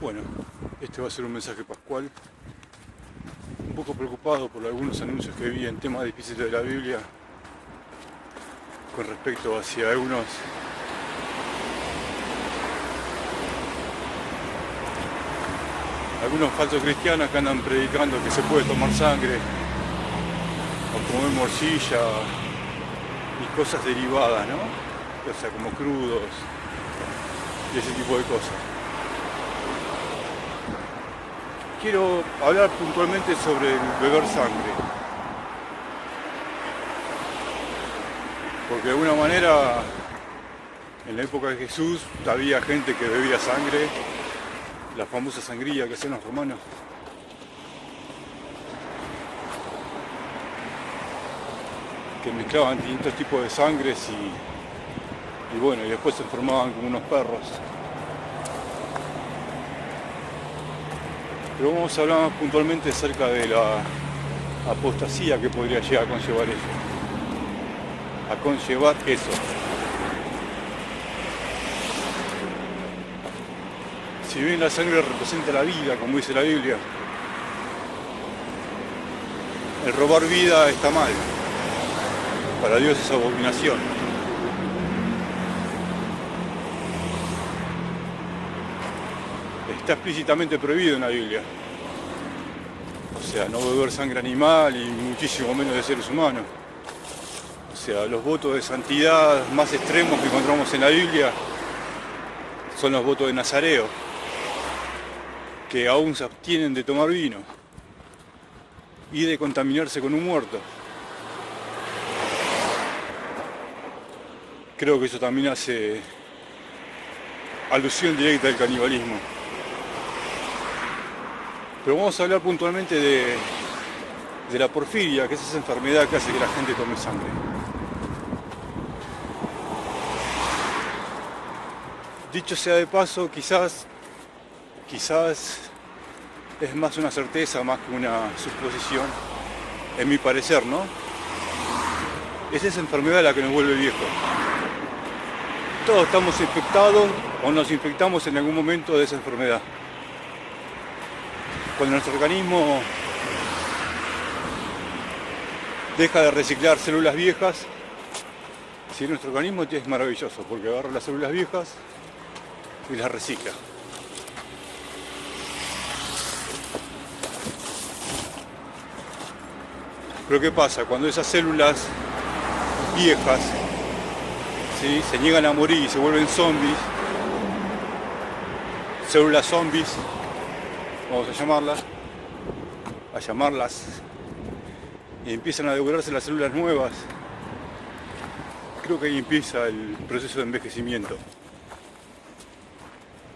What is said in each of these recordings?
Bueno, este va a ser un mensaje pascual, un poco preocupado por algunos anuncios que vi en temas difíciles de la Biblia con respecto hacia algunos falsos cristianos que andan predicando que se puede tomar sangre o comer morcilla y cosas derivadas, ¿no? O sea, como crudos y ese tipo de cosas. Quiero hablar puntualmente sobre el beber sangre, porque de alguna manera en la época de Jesús había gente que bebía sangre, la famosa sangría que hacían los romanos. Que mezclaban distintos tipos de sangres y bueno, y después se formaban como unos perros. Pero vamos a hablar puntualmente acerca de la apostasía que podría llegar a conllevar eso. A conllevar eso. Si bien la sangre representa la vida, como dice la Biblia, el robar vida está mal. Para Dios es abominación. Está explícitamente prohibido en la Biblia. O sea, no beber sangre animal y muchísimo menos de seres humanos. O sea, los votos de santidad más extremos que encontramos en la Biblia son los votos de Nazareo, que aún se abstienen de tomar vino y de contaminarse con un muerto. Creo que eso también hace alusión directa al canibalismo. Pero vamos a hablar puntualmente de la porfiria, que es esa enfermedad que hace que la gente tome sangre. Dicho sea de paso, quizás es más una certeza, más que una suposición, en mi parecer, ¿no? Es esa enfermedad la que nos vuelve viejos. Todos estamos infectados o nos infectamos en algún momento de esa enfermedad. Cuando nuestro organismo deja de reciclar células viejas, si nuestro organismo es maravilloso, porque agarra las células viejas y las recicla. Pero ¿qué pasa? Cuando esas células viejas, ¿sí?, se niegan a morir y se vuelven zombies, células zombies, vamos a llamarlas, y empiezan a devorarse las células nuevas, creo que ahí empieza el proceso de envejecimiento.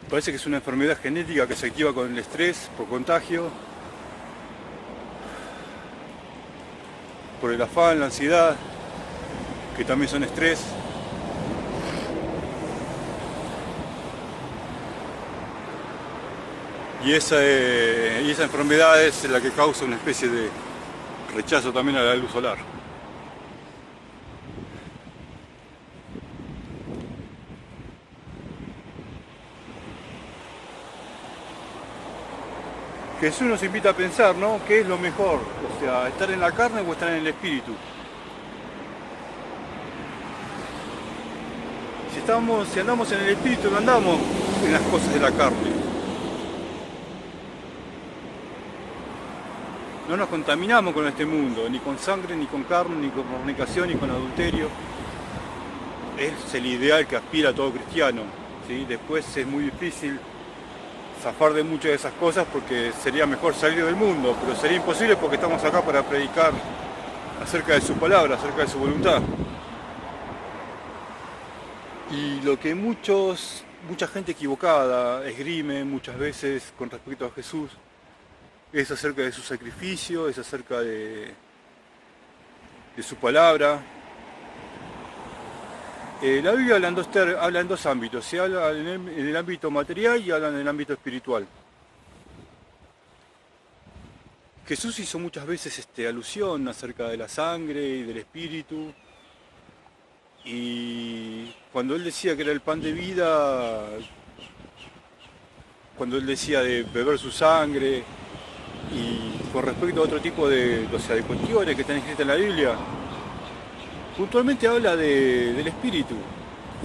Parece que es una enfermedad genética que se activa con el estrés, por contagio, por el afán, la ansiedad, que también son estrés. Y esa enfermedad es la que causa una especie de rechazo también a la luz solar. Jesús nos invita a pensar, ¿no?, ¿qué es lo mejor? O sea, ¿estar en la carne o estar en el espíritu? Si andamos en el espíritu, no andamos en las cosas de la carne. No nos contaminamos con este mundo, ni con sangre, ni con carne, ni con fornicación, ni con adulterio. Es el ideal que aspira a todo cristiano, ¿sí? Después es muy difícil zafar de muchas de esas cosas porque sería mejor salir del mundo, pero sería imposible porque estamos acá para predicar acerca de su palabra, acerca de su voluntad. Y lo que mucha gente equivocada esgrime muchas veces con respecto a Jesús es acerca de su sacrificio, es acerca de su palabra. La Biblia habla en dos ámbitos, se habla en el ámbito material y habla en el ámbito espiritual. Jesús hizo muchas veces alusión acerca de la sangre y del espíritu, y cuando él decía que era el pan de vida, cuando él decía de beber su sangre, y con respecto a otro tipo de, o sea, de cuestiones que están escritas en la Biblia, puntualmente habla del Espíritu,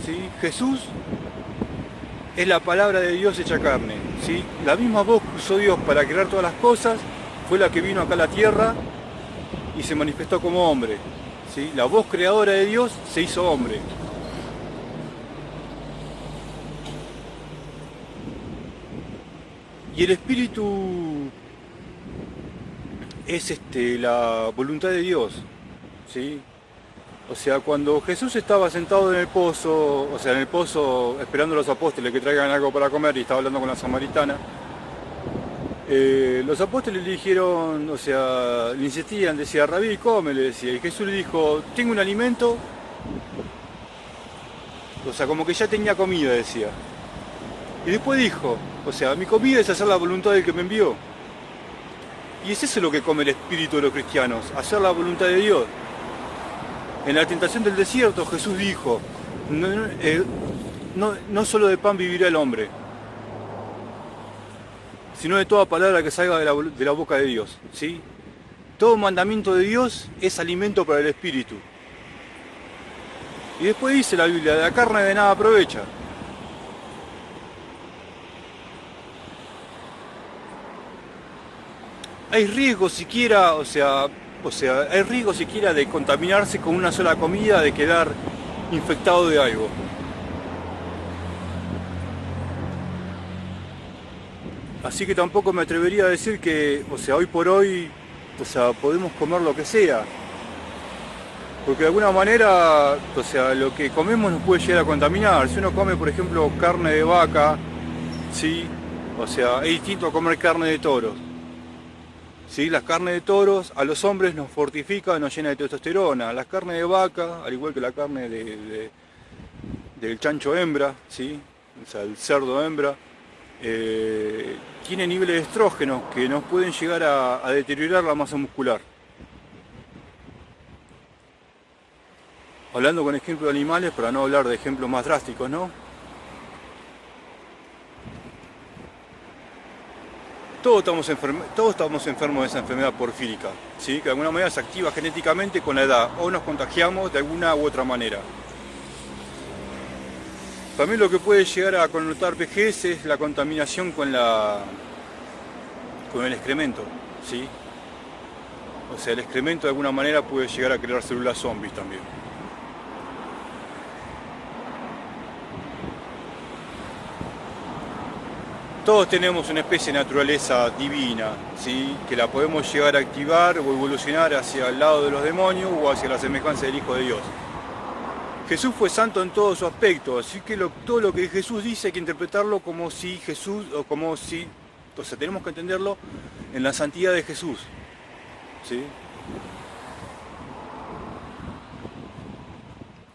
¿sí? Jesús es la palabra de Dios hecha carne, ¿sí? La misma voz que usó Dios para crear todas las cosas fue la que vino acá a la tierra y se manifestó como hombre, ¿sí? La voz creadora de Dios se hizo hombre. Y el Espíritu es la voluntad de Dios, ¿sí? O sea, cuando Jesús estaba sentado en el pozo, o sea, en el pozo esperando a los apóstoles que traigan algo para comer y estaba hablando con la samaritana, los apóstoles le dijeron, o sea, le insistían, decía, Rabí, come, le decía, y Jesús le dijo, tengo un alimento, o sea, como que ya tenía comida, decía. Y después dijo, o sea, mi comida es hacer la voluntad del que me envió. Y es eso lo que come el espíritu de los cristianos, hacer la voluntad de Dios. En la tentación del desierto Jesús dijo, no solo de pan vivirá el hombre, sino de toda palabra que salga de la boca de Dios, ¿sí? Todo mandamiento de Dios es alimento para el espíritu. Y después dice la Biblia, de la carne de nada aprovecha. Hay riesgo siquiera, o sea, hay riesgo siquiera de contaminarse con una sola comida, de quedar infectado de algo. Así que tampoco me atrevería a decir que, o sea, hoy por hoy, o sea, podemos comer lo que sea. Porque de alguna manera, o sea, lo que comemos nos puede llegar a contaminar. Si uno come, por ejemplo, carne de vaca, ¿sí? O sea, es distinto a comer carne de toros. ¿Sí? Las carnes de toros a los hombres nos fortifica, nos llena de testosterona. Las carnes de vaca, al igual que la carne del chancho hembra, ¿sí? O sea, el cerdo hembra, tiene niveles de estrógenos que nos pueden llegar a deteriorar la masa muscular. Hablando con ejemplos de animales, para no hablar de ejemplos más drásticos, ¿no? Todos estamos enfermos de esa enfermedad porfírica, ¿sí? Que de alguna manera se activa genéticamente con la edad, o nos contagiamos de alguna u otra manera. También lo que puede llegar a connotar vejez es la contaminación con el excremento, ¿sí? O sea, el excremento de alguna manera puede llegar a crear células zombies también. Todos tenemos una especie de naturaleza divina, ¿sí? Que la podemos llegar a activar o evolucionar hacia el lado de los demonios o hacia la semejanza del Hijo de Dios. Jesús fue santo en todo su aspecto, así que todo lo que Jesús dice hay que interpretarlo como si Jesús, o sea, tenemos que entenderlo en la santidad de Jesús, ¿sí?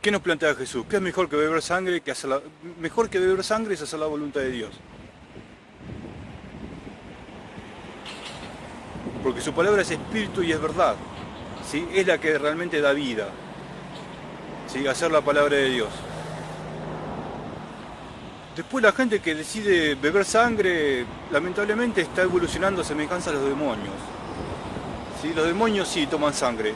¿Qué nos plantea Jesús? ¿Qué es mejor que beber sangre? Mejor que beber sangre es hacer la voluntad de Dios. Porque su palabra es espíritu y es verdad, ¿sí? Es la que realmente da vida, ¿sí? Hacer la palabra de Dios. Después la gente que decide beber sangre, lamentablemente está evolucionando a semejanza a los demonios, ¿sí? Los demonios sí toman sangre,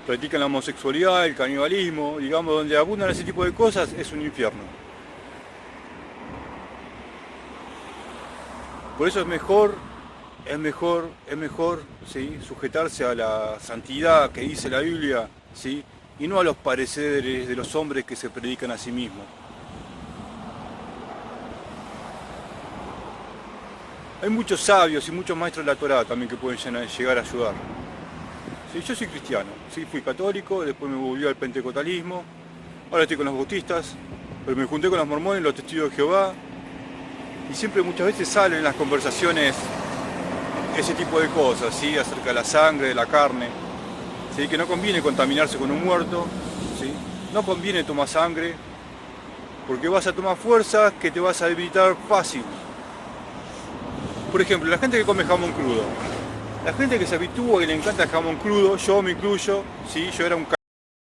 practican la homosexualidad, el canibalismo, digamos, donde abundan ese tipo de cosas es un infierno. Por eso es mejor, ¿sí? Sujetarse a la santidad que dice la Biblia, ¿sí? Y no a los pareceres de los hombres que se predican a sí mismos. Hay muchos sabios y muchos maestros de la Torá también que pueden llegar a ayudar. ¿Sí? Yo soy cristiano, ¿sí? Fui católico, después me volví al pentecostalismo, ahora estoy con los bautistas, pero me junté con los mormones, los testigos de Jehová, y siempre muchas veces salen en las conversaciones ese tipo de cosas, ¿sí? Acerca de la sangre, de la carne, ¿sí? Que no conviene contaminarse con un muerto, ¿sí? No conviene tomar sangre, porque vas a tomar fuerzas que te vas a debilitar fácil. Por ejemplo, la gente que come jamón crudo, la gente que se habitúa y le encanta el jamón crudo, yo me incluyo, ¿sí? Yo era un